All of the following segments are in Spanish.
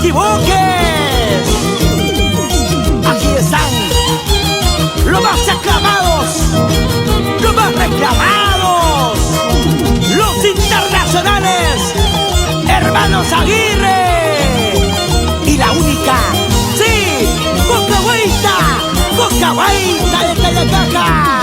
equivoques. Aquí están los más aclamados, los más reclamados, los internacionales, hermanos Aguirre. Y la única, sí, Cocahuaita de Tayacaja.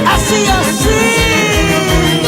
Así, así.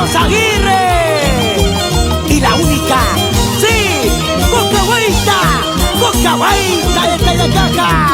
Carlos Aguirre y la única, sí, Cocahuaita de Tayacaca.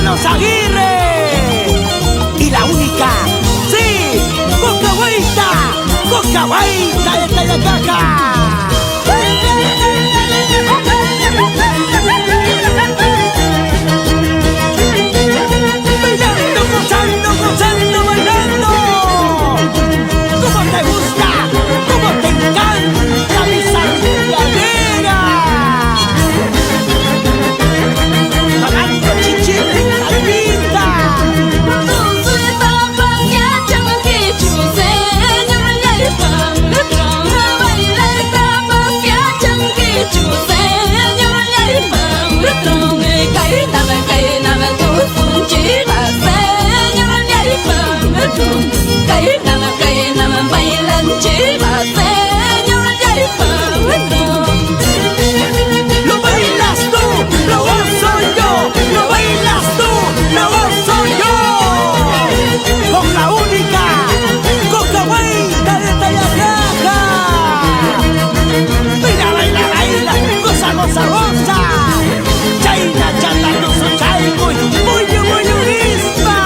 Carlos Aguirre y la única, sí, Cocahuaita de Tayacaca. Bailando, gozando, gozando, bailando. ¿Cómo te gusta? ¿Cómo te encanta mi santiaguera? Pagando chichita y calvita. Lo bailas tú, lo gozo yo. Lo bailas tú, lo gozo yo. Con la única Cocahuaita de Tayacaca. Baila, baila, baila, goza, goza, goza. Chaina, chata, gozo, chaico, muyo, muyo, ispa.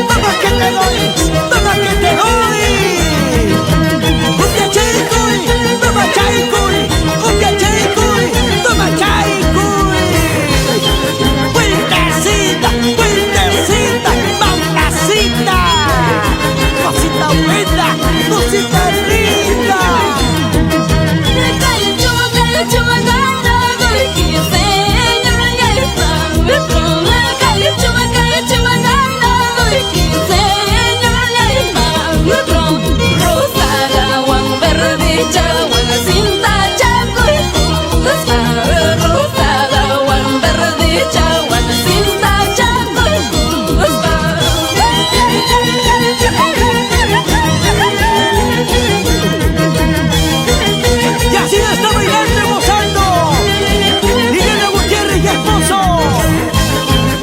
Toma que te doy, toma que te doy. Umbia chaycuy, toma chaycuy. Umbia chaycuy, toma chaycuy. Vueltecita, vueltecita, mamacita. Cosita buena, cosita rica. Y así está bailando y gozando Liliana Gutiérrez y esposo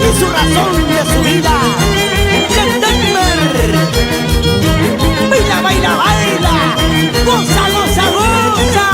y su razón de su vida, September. Baila, baila, baila, goza, goza, goza.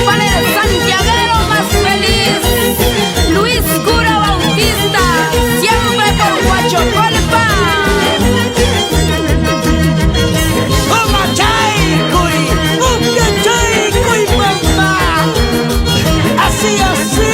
¿Cuál es el santiaguero más feliz? Luis Cura Bautista, siempre por Huachocolpa. Toma chaycuy, umbia chaycuy, mamá. Así, así.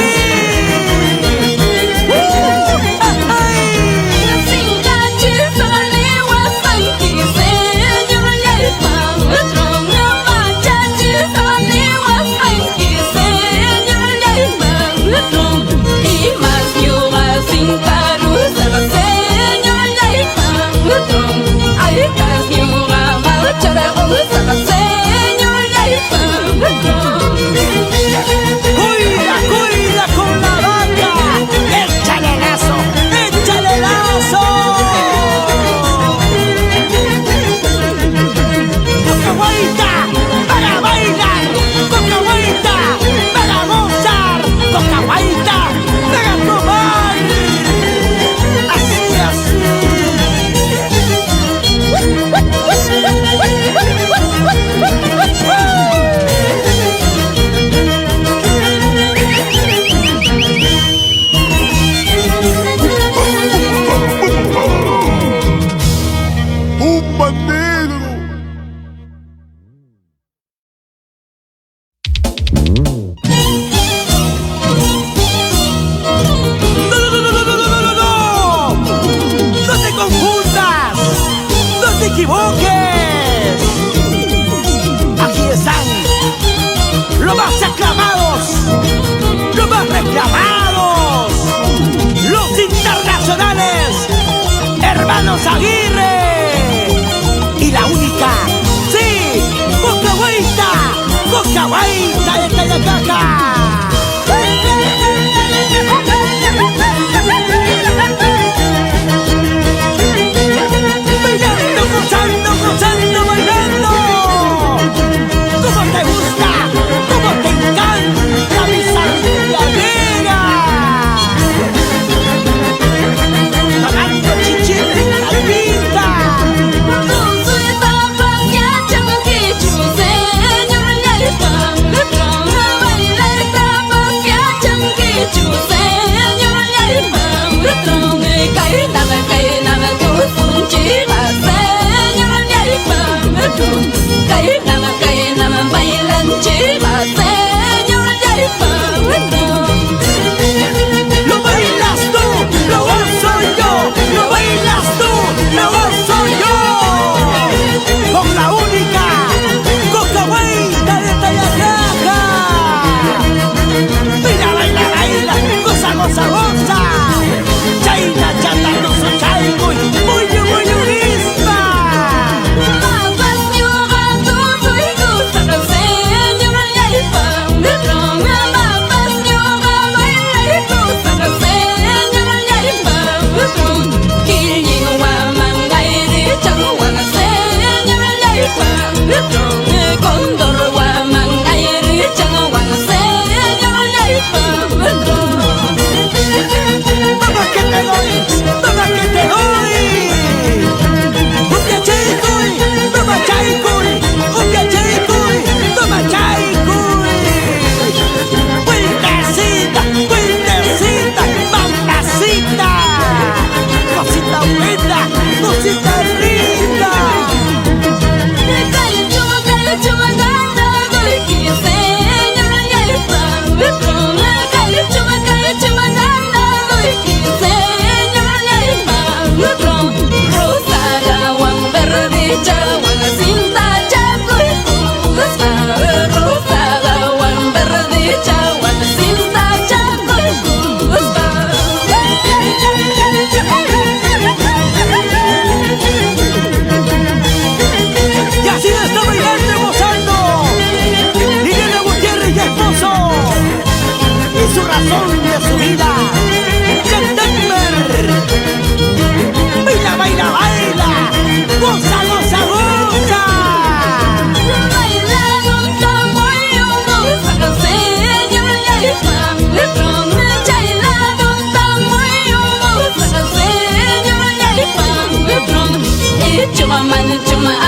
llamados los internacionales, hermanos Aguirre y la única, sí, Cocahuaita de Tayacaca. Hãy subscribe cho kênh Ghiền Mì Gõ để không bỏ lỡ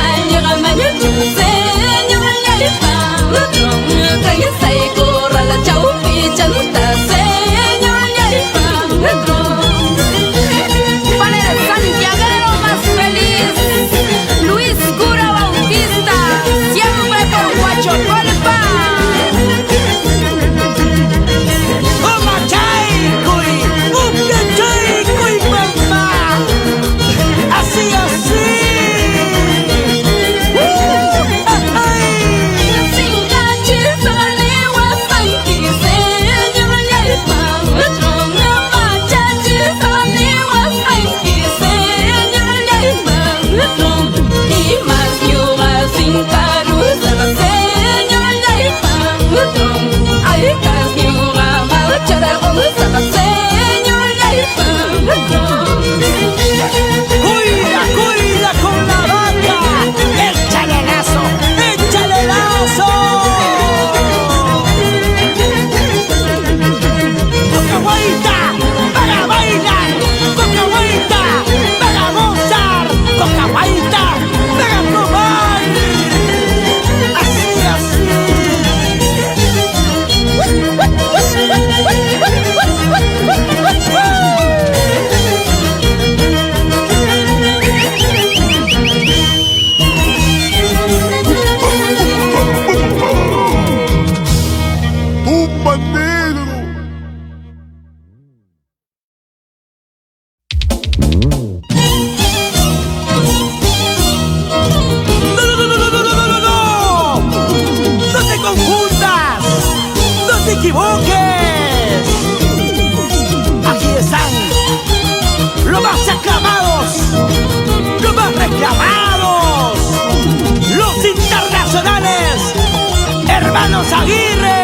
Carlos Aguirre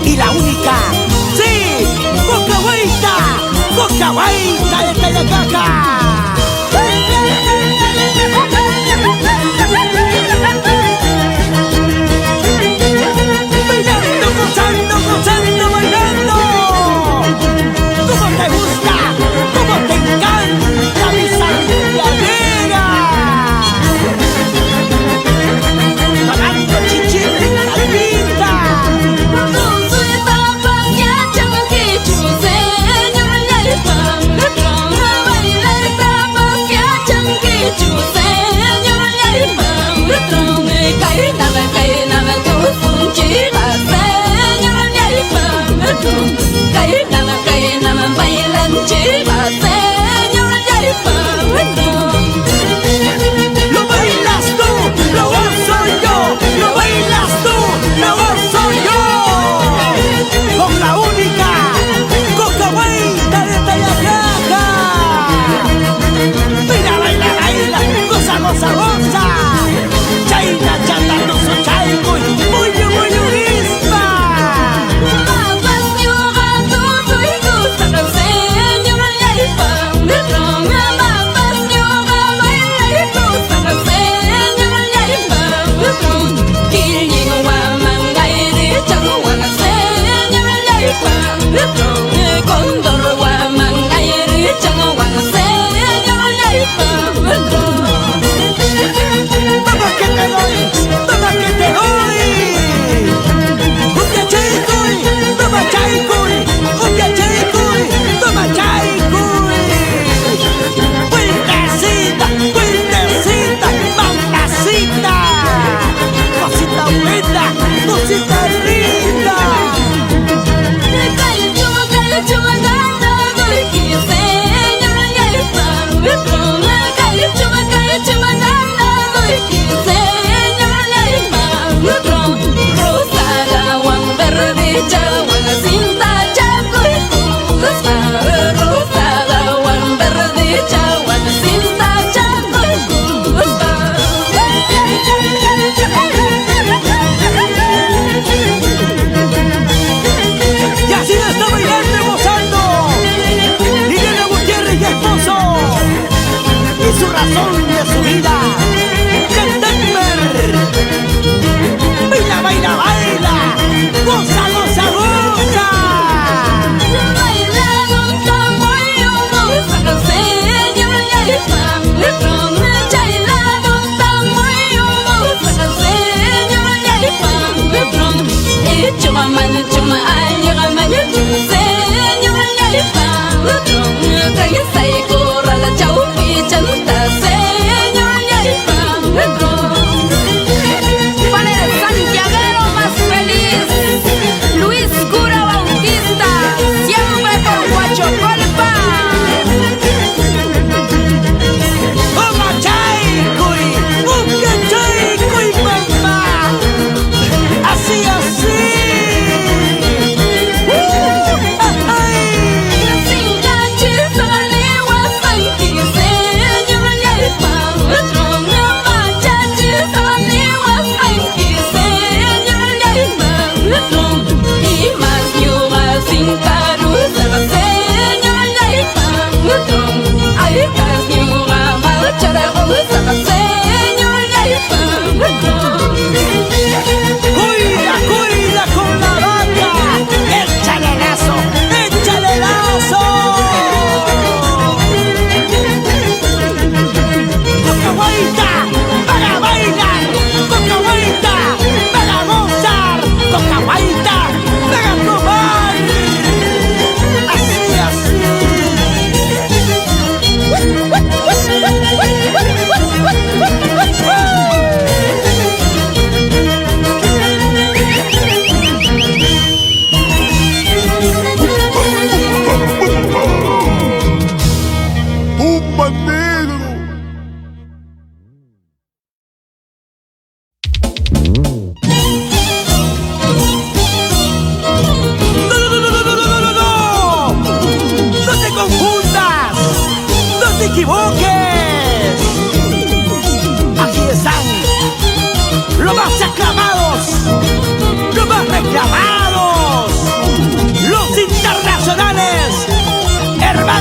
y la única, sí, Cocahuaita de Tayacaca. Bailando, gozando, gozando, bailando. ¿Cómo te gusta? ¿Cómo te encanta mi santiaguera? Sonando chichín, calvita. Lo bailas tú, lo gozo yo, lo bailas tú, lo gozo yo. Con la única Cocahuaita de Tayacaca. Mira, baila, baila, goza, goza, goza. Chaina, chata, tuzo, chaico, muyo, muyo, ispa. Toma que te doy, toma que te doy. Umbia chaycuy, toma chaycuy. Umbia chaycuy, toma chaycuy. Puentecita, puentecita, mamacita. Cosita buena, cosita linda.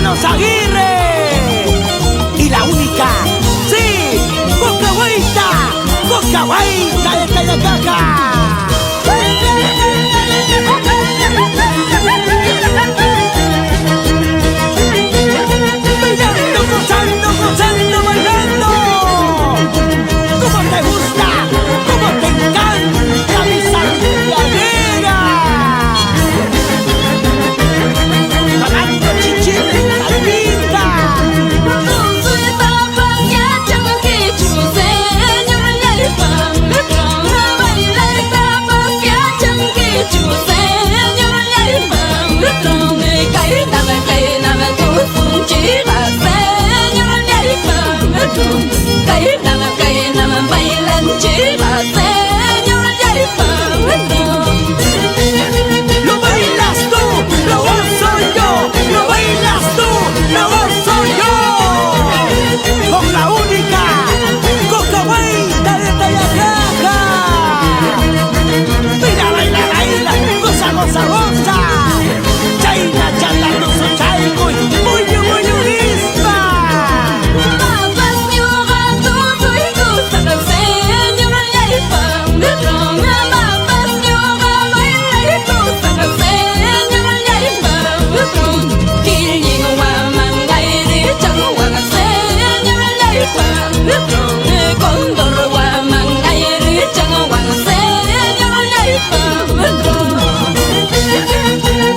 Carlos Aguirre y la única, sí, Cocahuaita de Tayacaca. Bailando, gozando, gozando, bailando. ¿Cómo te gusta? ¿Cómo te encanta mi santiaguera? Sonando chichita y calvita. Lo bailas tú, lo gozo yo. Lo bailas tú, lo gozo yo. Con la única Cocahuaita de Tayacaca. Mira, baila, baila, goza, goza, goza. Chaina, chala, gozo, chaico, muy misma.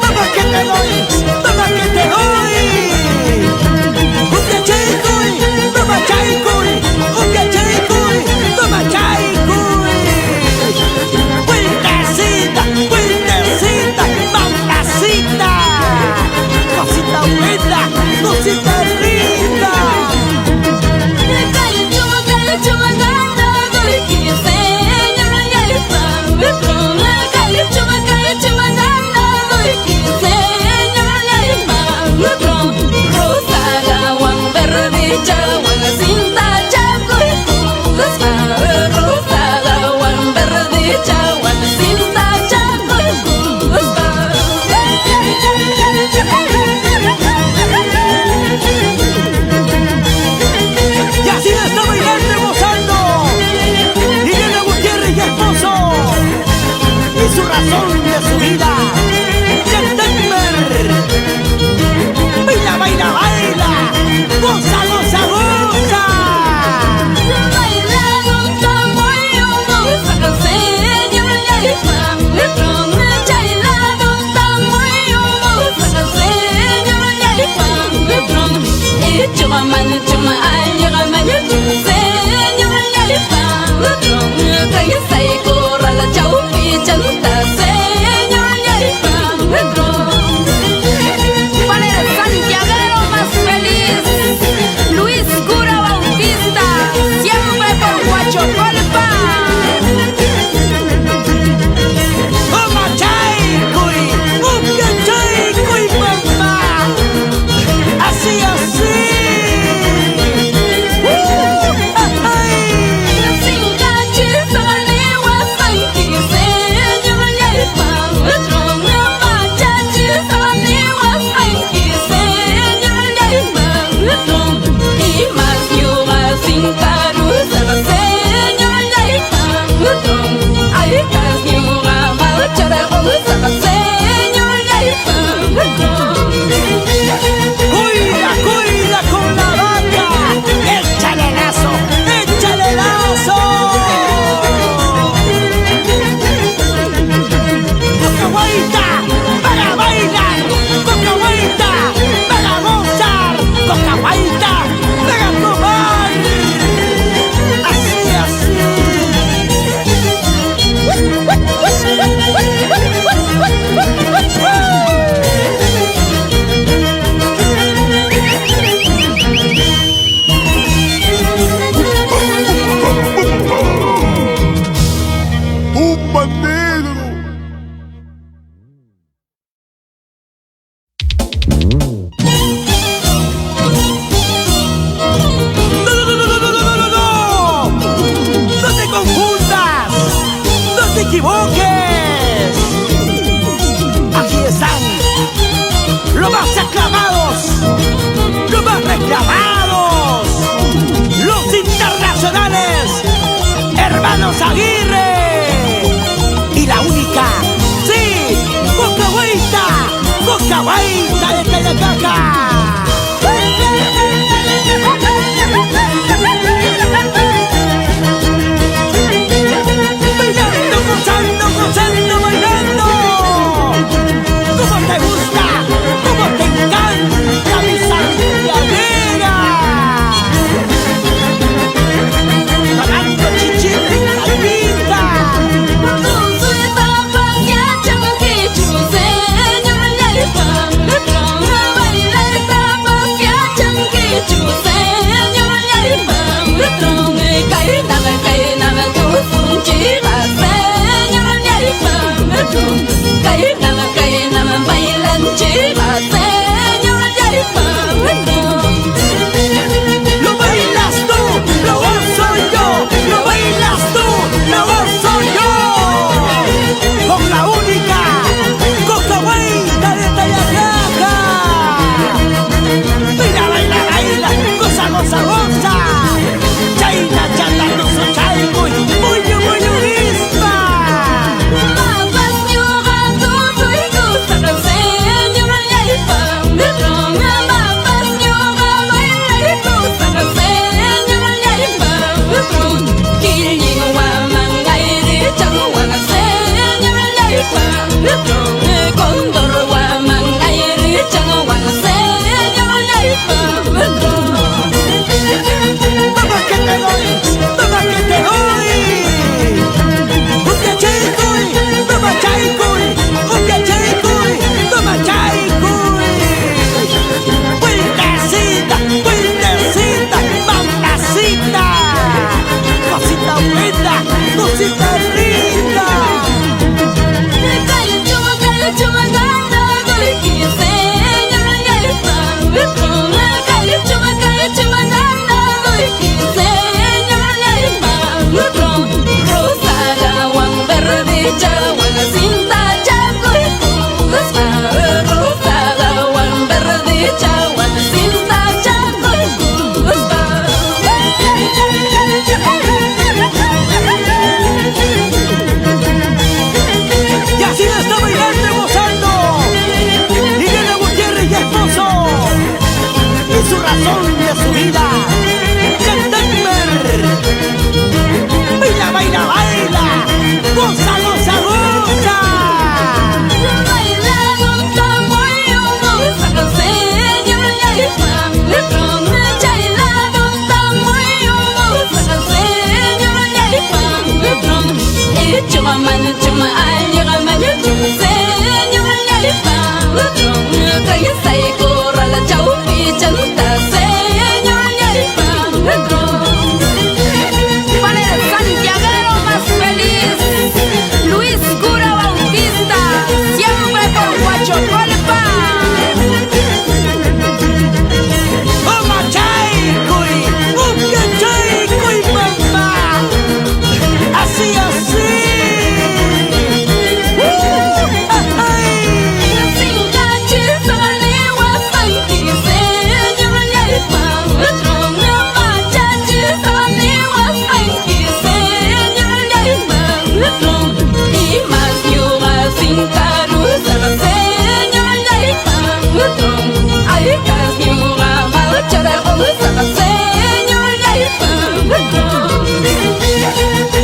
Toma que te doy, toma que te doy. Uke chaikuy, toma chaikuy. Uke chaikuy, toma chaikuy. Vueltecita, vueltecita, mamacita. Cosita buena, cosita linda. Y así la está bailando y gozando Liliana Gutiérrez y esposo y su razón de su vida, Jack Denver. Baila, baila, baila, goza, goza, goza. Cuma man, cuma aja ramanya senyumnya pang letrong kayak saya kurala jauh cinta senyumnya pang letrong. Panera Santiago más feliz, Luis Cura Bautista, siempre por Huachocolpa. Toma chaicuy, uke chaicuy, mamá. Así, así. Cocahuaita de Tayacaca. Bailando, gozando, gozando, bailando. ¿Cómo te gusta? ¿Cómo te encanta mi santiaguera? Parando chichita y calvita. Lo bailas tú, lo gozo yo. Lo bailas tú, lo gozo yo. Con la única Cocahuaita de Tayacaca. Baila, baila, baila, goza, goza, goza. Chaina, chata, gozo, chaico, muy, muy, isma. Toma que te doy, toma que te doy. Toma chaicoy, toma chaicoy. Puentecita, puentecita, mamacita. Cosita buena, cosita rica. Y así la está bailando y gozando Liliana Gutiérrez y esposo, y su razón de su vida, September. Baila, baila, baila, goza, goza, goza. Cuma mana cuma aja ramanya cuma senyumnya ipang letrong kaya saya kurang jauh cinta senyumnya ipang letrong. Para el santiaguero más feliz, Luis Cura Bautista, siempre por Huachocolpa. Toma chaicoy, cumbia chaicoy, mamá. Así, así.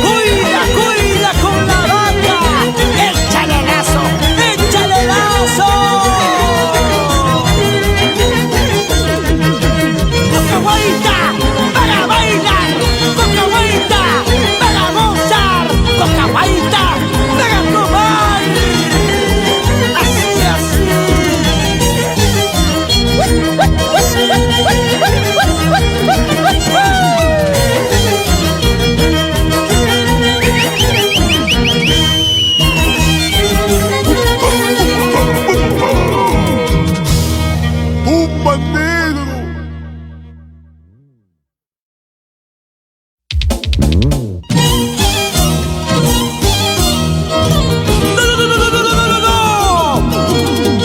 Cuida, cuida con la vaca. Échale lazo, échale lazo. Cocahuaita para bailar, Cocahuaita para gozar, Cocahuaita para tomar. Así, así. ¡Pumba negro!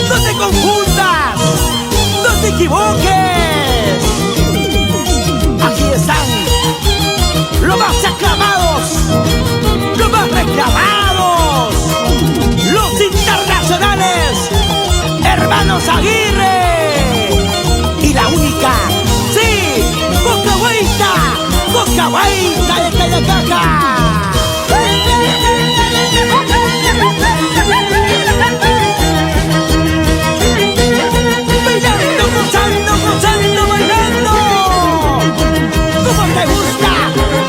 ¡No te confundas! ¡No te equivoques! Aquí están los más aclamados, los más reclamados, los internacionales, hermanos hermanos Aguirre. Y la única, sí, Cocahuaita de Tayacaca. Bailando, gozando, gozando, bailando. ¿Cómo te gusta?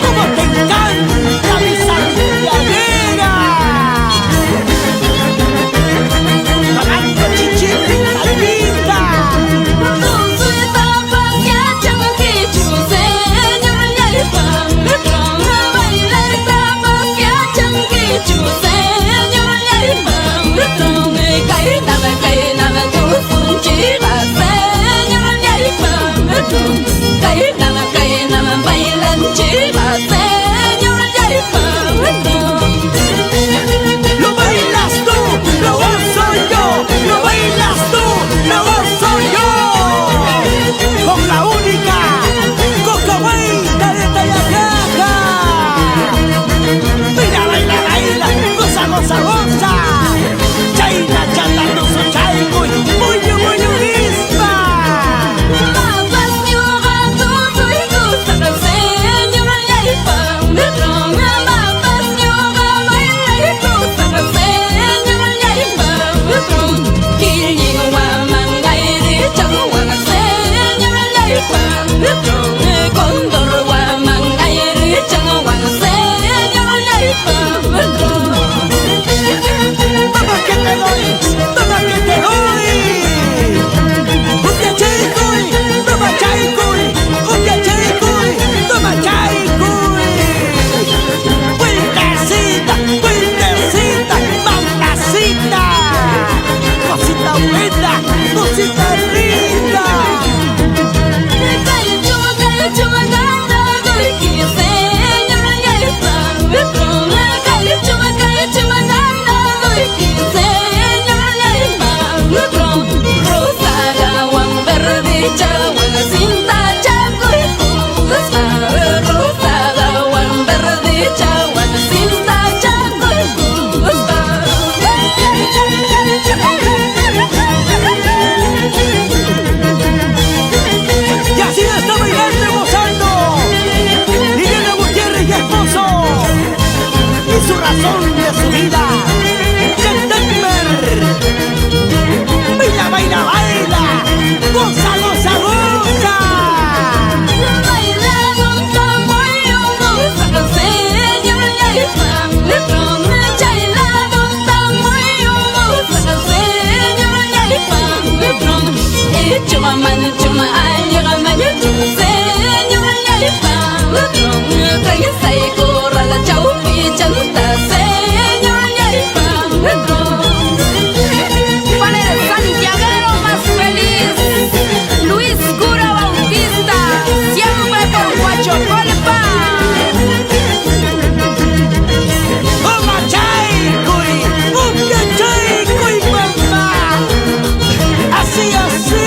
¿Cómo te encanta mi santiaguera? Pagando chichita y pinta. Lo bailas tú, lo gozo yo. Lo bailas tú, lo gozo yo. Con la única Cocahuaita de Tayacaca. Mira, baila, baila, goza, goza, goza. Chaina, chata, tuzo, chaico, muyo, muyo, misma. Toma que te doy, toma que te doy. Un día chaicoy, toma chaicoy. Un día chaicoy, toma chaicoy. Puentecita, puentecita, mamacita. Cosita buena, cosita rica. Y así está bailando y gozando Liliana Gutiérrez y esposo, y su razón de su vida, Jack Dahmer. Baila, baila, baila, goza, goza, goza. Cuma man cuma aja ramanya cuma senyum nyai pang dong kaya saya kurang jauh cinta senyum nyai pang dong. Para el santiaguero más feliz, Luis Cura Bautista, siempre por Huachopolpa. Toma chaicoy, un día chaicoy, mamá. Así, así.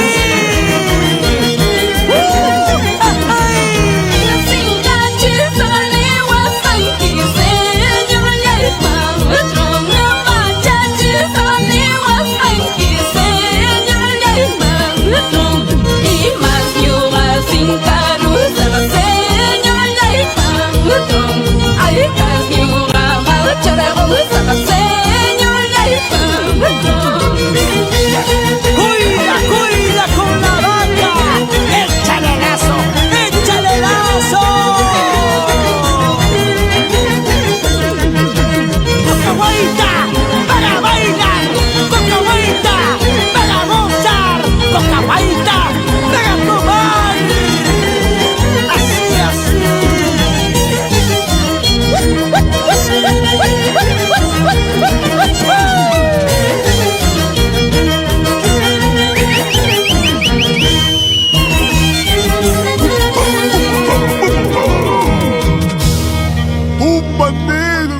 Cuida, cuida con la vaca. Échale lazo, échale lazo. Cocahuaita para bailar, Cocahuaita para gozar, Cocahuaita para tomar. Así, así. Pumba Negro.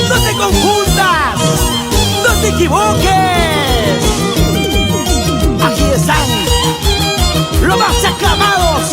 No te confundas, no te equivoques. Aquí están los más aclamados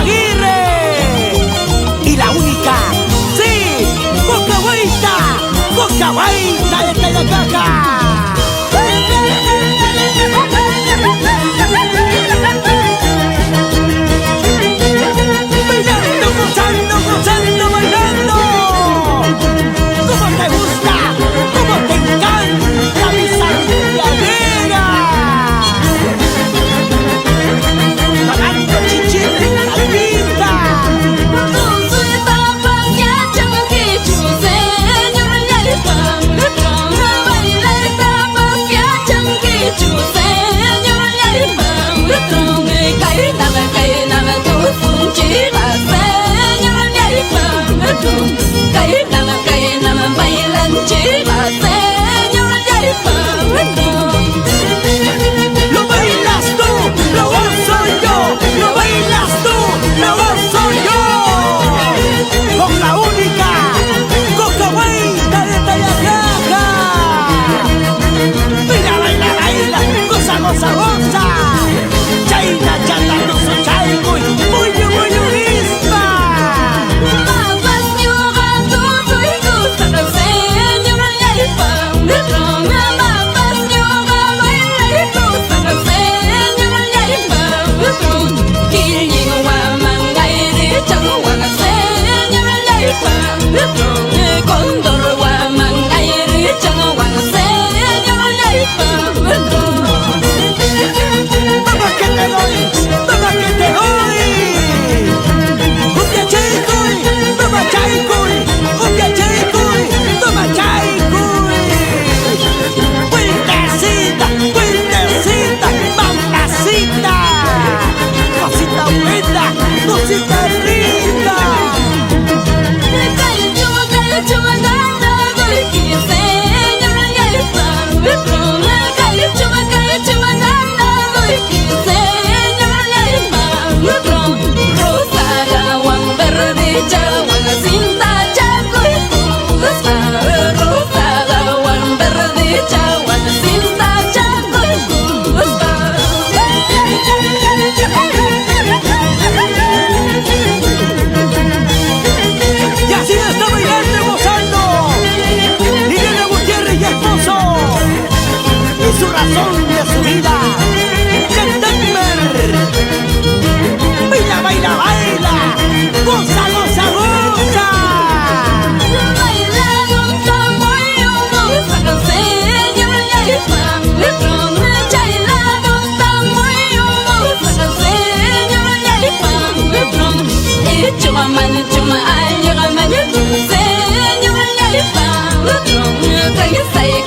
Aguirre. Bailando, gozando, gozando, bailando. ¿Cómo te gusta? ¿Cómo te encanta mi santiaguera? Pagando chichita y calvita. Lo bailas tú, lo gozo yo. Lo bailas tú, lo gozo yo. Con la única cocahueita de Tayacaja. Baila, baila, baila, goza, goza, goza. Chaina, chata, gozo, chaico y muyo, muyo, ispa. Toma que te doy, toma que te doy. Cumbia chaicoy, toma chaicoy. Cumbia chaicoy, toma chaicoy. Puentecita, puentecita, mamacita. Cosita buena, cosita rica. Y así está bailando y gozando Liliana Gutiérrez y esposo, y su razón de su vida, Jack Denver. Baila, baila, baila, goza, goza, goza. Cuma man cuma aja man cuma senyum nyai pang, kayak saya